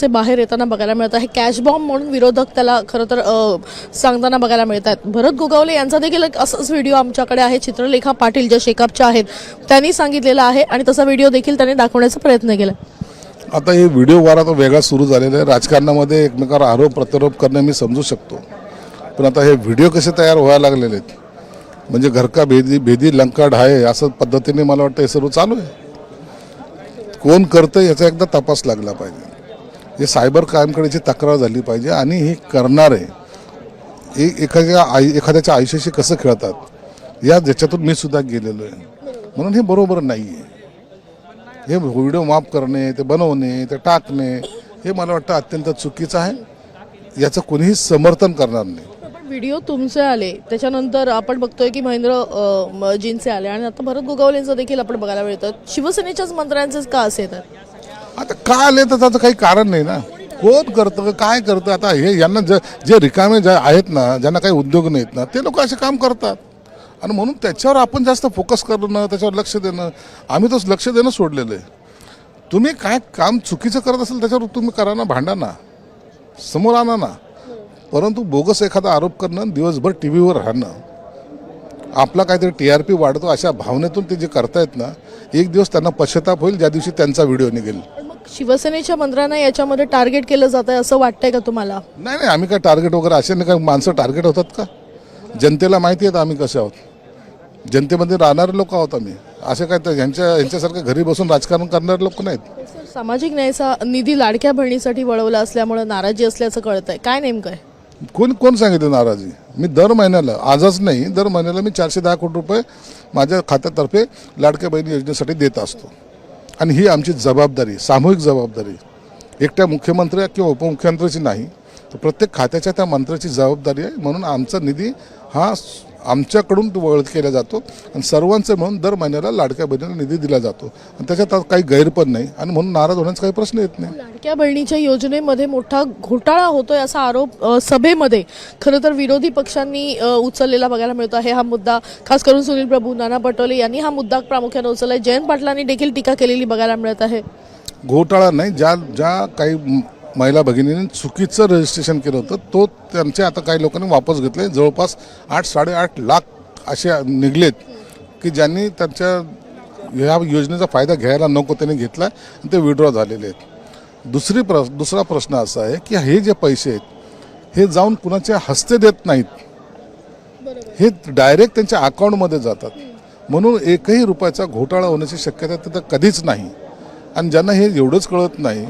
से बाहेर येताना बघायला मिळत आहे। कॅश बॉम्ब म्हणून विरोधक त्याला खरं तर सांगताना बघायला मिळतात। भरत गोगावले यांचा देखील एक असाच व्हिडिओ आमच्याकडे आहे। चित्रलेखा पाटील ज्या शेकापच्या आहेत त्यांनी सांगितलेला आहे आणि तसा व्हिडिओ देखील त्यांनी दाखवण्याचा प्रयत्न केला। आता हे व्हिडिओ वार आता वेगळा सुरू झालेला आहे। राजकारणामध्ये एकमेकावर आरोप प्रत्यारोप करणे मी समजू शकतो, पण आता हे व्हिडिओ कसे तयार व्हायला लागलेले आहेत म्हणजे घर का भेदी लंका ढाये असं पद्धतीने मला वाटतं हे सर्व चालू आहे। कोण करतं याचा एकदा तपास लागला पाहिजे। हे सायबर क्राईमकडेची तक्रार झाली पाहिजे आणि हे करणारे एखाद्याच्या आयुष्याशी कसं खेळतात या ज्याच्यातून मी सुद्धा गेलेलो आहे, म्हणून हे बरोबर नाही आहे। हे व्हिडिओ माफ करणे, ते बनवणे, ते टाकणे हे मला वाटतं अत्यंत चुकीचं आहे। याचं कोणीही समर्थन करणार नाही। व्हिडिओ तुमचे आले त्याच्यानंतर आपण बघतोय की महेंद्र जींचे आले आणि आता भरत गोगावलेंचं देखील आपण बघायला मिळतं। शिवसेनेच्याच मंत्र्यांचे का असे येतात? आता का आले तर त्याचं काही कारण नाही ना। कोण करतं काय करतं आता हे यांना जे रिकामे आहेत ना, ज्यांना काही उद्योग नाहीत ना, ते लोक असे काम करतात आणि म्हणून त्याच्यावर आपण जास्त फोकस करणं, त्याच्यावर लक्ष देणं, आम्ही तसं लक्ष देणं सोडलेलं आहे। तुम्ही काय काम चुकीचं करत असेल त्याच्यावर तुम्ही करा ना, भांडा ना, समोर आणा ना, परंतु बोगस एखादा आरोप करणं, दिवसभर टी व्हीवर राहणं, आपला काहीतरी TRP वाढतो अशा भावनेतून ते जे करतायत ना, एक दिवस त्यांना पश्चाताप होईल ज्या दिवशी त्यांचा व्हिडिओ निघेल। शिवसेनेच्या मंत्र्यांना याच्यामध्ये टार्गेट केलं जात आहे असं वाटतंय का तुम्हाला? नाही, आम्ही काय टार्गेट वगैरे असे नाही, काय माणसं टार्गेट होतात का? जनतेला माहिती आहे आम्ही कसे आहोत, जनतेमध्ये राहणारे लोक आहोत आम्ही। असे काय तर यांच्यासारखे घरी बसून राजकारण करणारे लोक नाहीत। सामाजिक न्यायाचा निधी लाडक्या बहिणीसाठी वळवला असल्यामुळे नाराजी असल्याचं कळतंय, काय नेमकं आहे? कोण सांगितलं नाराजी? मी दर महिन्याला, आजच नाही दर महिन्याला मी 410 कोटी रुपये माझ्या खात्यातर्फे लाडक्या बहिणी योजनेसाठी देत असतो आणि ही आमची जबाबदारी, सामूहिक जबाबदारी, एकट्या मुख्यमंत्री किंवा उपमुख्यमंत्र्याची नाही, तर प्रत्येक खात्याच्या त्या मंत्र्याची जबाबदारी आहे। म्हणून आमचा निधी हा आमच्याकडून वळत केला जातो आणि सर्वांचे म्हणून दर महिन्याला लाडक्या बहिणीला निधी दिला जातो आणि त्याच्यात काही गैरपण नाही आणि म्हणून नाराज होण्याचा काही प्रश्न येत नाही। लाडक्या बहिणीच्या योजनेमध्ये मोठा घोटाळा होतोय असा आरोप सभेमध्ये खरं तर विरोधी पक्षांनी उचललेला बघायला मिळतो आहे। हा मुद्दा खास करून सुनील प्रभू, नाना पटोले यांनी हा मुद्दा प्रामुख्याने उचललाय। जयंत पाटलांनी देखील टीका केलेली बघायला मिळत आहे। घोटाळा नाही, ज्या काही महिला भगिनींनी चुकीचं रजिस्ट्रेशन केलं होतं तो त्यांचे आता काही लोकांनी वापस घेतले। जवळपास 8-8.5 लाख असे निघलेत की ज्यांनी त्यांच्या ह्या योजनेचा फायदा घ्यायला नको त्यांनी घेतला आणि ते विड्रॉ झालेले आहेत। दुसरा प्रश्न असा आहे की हे जे पैसे आहेत हे जाऊन कुणाच्या हस्ते देत नाहीत, हे डायरेक्ट त्यांच्या अकाउंटमध्ये जातात, म्हणून एकही रुपयाचा घोटाळा होण्याची शक्यता तिथं कधीच नाही। आणि ज्यांना हे एवढंच कळत नाही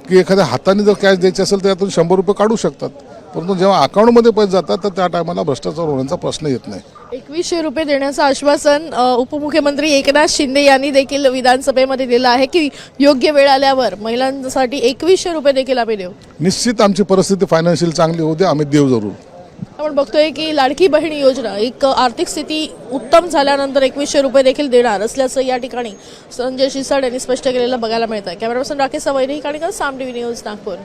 की एखाद्या हाताने जर कॅश द्यायची असेल तर त्यातून 100 रुपये काढू शकतात, परंतु जेव्हा अकाउंटमध्ये पैसे जातात तर त्या टायमाला भ्रष्टाचार होण्याचा प्रश्न येत नाही। 2100 रुपये देण्याचं आश्वासन उपमुख्यमंत्री एकनाथ शिंदे यांनी देखील विधानसभेमध्ये दिलं आहे की योग्य वेळ आल्यावर महिलांसाठी 2100 रुपये देखील आम्ही देऊ। निश्चित आमची परिस्थिती फायनान्शियल चांगली होऊ दे, आम्ही देऊ जरूर। आपण बघतोय की लाडकी बहीण योजना एक आर्थिक स्थिती उत्तम झाल्यानंतर 2100 रुपये देखील देणार असल्याचं या ठिकाणी संजय शिरसाट यांनी स्पष्ट केलेलं बघायला मिळत आहे। कॅमेरा पर्सन राकेश सवैरी काणेकर, साम टीव्ही न्यूज, नागपूर।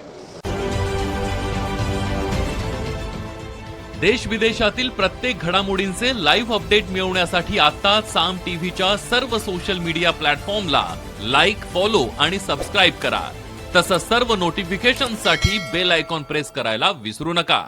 देश विदेशातील प्रत्येक घडामोडींचे लाईव्ह अपडेट मिळवण्यासाठी आता साम टीव्हीच्या सर्व सोशल मीडिया प्लॅटफॉर्मला लाईक, फॉलो आणि सबस्क्राईब करा। तसंच सर्व नोटिफिकेशनसाठी बेल आयकॉन प्रेस करायला विसरू नका।